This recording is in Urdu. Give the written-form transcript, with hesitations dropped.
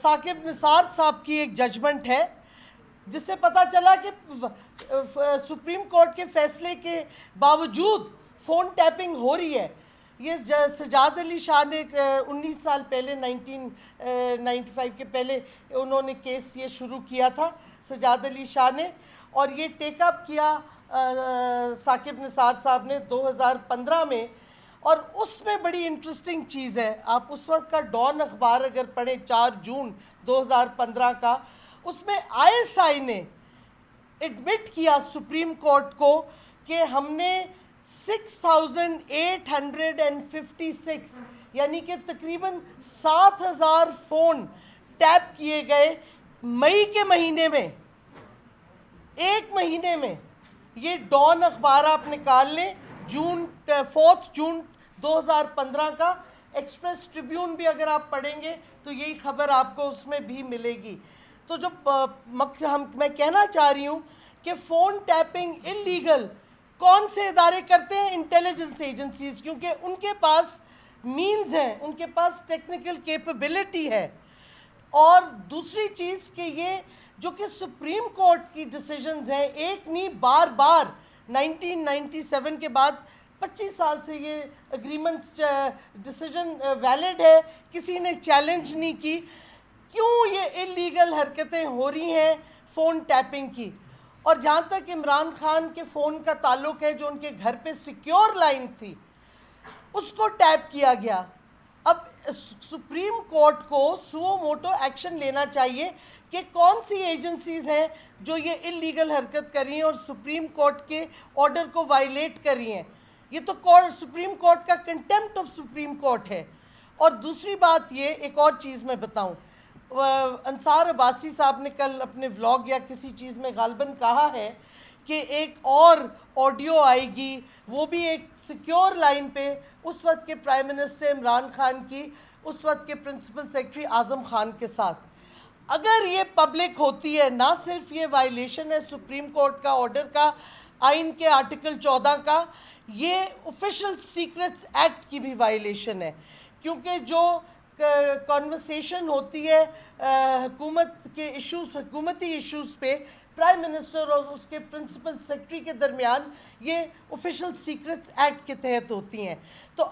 ثاقب نثار صاحب کی ایک ججمنٹ ہے جس سے پتہ چلا کہ سپریم کورٹ کے فیصلے کے باوجود فون ٹیپنگ ہو رہی ہے. یہ سجاد علی شاہ نے 19 سال پہلے 1995 کے پہلے انہوں نے کیس یہ شروع کیا تھا سجاد علی شاہ نے, اور یہ ٹیک اپ کیا ثاقب نثار صاحب نے 2015 میں. اور اس میں بڑی انٹرسٹنگ چیز ہے, آپ اس وقت کا ڈان اخبار اگر پڑھیں 4 جون 2015 کا, اس میں ISI نے ایڈمٹ کیا سپریم کورٹ کو کہ ہم نے 6856 یعنی کہ تقریباً 7000 فون ٹیپ کیے گئے مئی کے مہینے میں, ایک مہینے میں. یہ ڈان اخبار آپ نکال لیں 4 جون 2015 کا. ایکسپریس ٹریبیون بھی اگر آپ پڑھیں گے تو یہی خبر آپ کو اس میں بھی ملے گی. تو جو میں کہنا چاہ رہی ہوں کہ فون ٹیپنگ انلیگل کون سے ادارے کرتے ہیں؟ انٹیلیجنس ایجنسیز, کیونکہ ان کے پاس مینز ہیں, ان کے پاس ٹیکنیکل کیپبلٹی ہے. اور دوسری چیز کہ یہ جو کہ سپریم کورٹ کی ڈیسیجنز ہیں, ایک نہیں بار بار 1997 کے بعد 25 سال سے یہ اگریمنٹس ڈیسیجن ویلڈ ہے, کسی نے چیلنج نہیں کی. کیوں یہ انلیگل حرکتیں ہو رہی ہیں فون ٹیپنگ کی؟ اور جہاں تک عمران خان کے فون کا تعلق ہے, جو ان کے گھر پہ سیکیور لائن تھی اس کو ٹیپ کیا گیا. اب سپریم کورٹ کو سو موٹو ایکشن لینا چاہیے کہ کون سی ایجنسیز ہیں جو یہ انلیگل حرکت کر رہی ہیں اور سپریم کورٹ کے آرڈر کو وائلیٹ کر رہی ہیں. یہ تو سپریم کورٹ کا کنٹیمپٹ آف سپریم کورٹ ہے. اور دوسری بات یہ, ایک اور چیز میں بتاؤں, انصار عباسی صاحب نے کل اپنے ولاگ یا کسی چیز میں غالباً کہا ہے کہ ایک اور آڈیو آئے گی, وہ بھی ایک سیکیور لائن پہ اس وقت کے پرائم منسٹر عمران خان کی اس وقت کے پرنسپل سیکرٹری اعظم خان کے ساتھ. اگر یہ پبلک ہوتی ہے, نہ صرف یہ وائلیشن ہے سپریم کورٹ کا آرڈر کا, آئین کے آرٹیکل 14 کا, یہ آفیشل سیکرٹس ایکٹ کی بھی وائلیشن ہے. کیونکہ جو کانورسیشن ہوتی ہے حکومت کے ایشوز, حکومتی ایشوز پہ پرائم منسٹر اور اس کے پرنسپل سیکرٹری کے درمیان, یہ آفیشل سیکرٹس ایکٹ کے تحت ہوتی ہیں. تو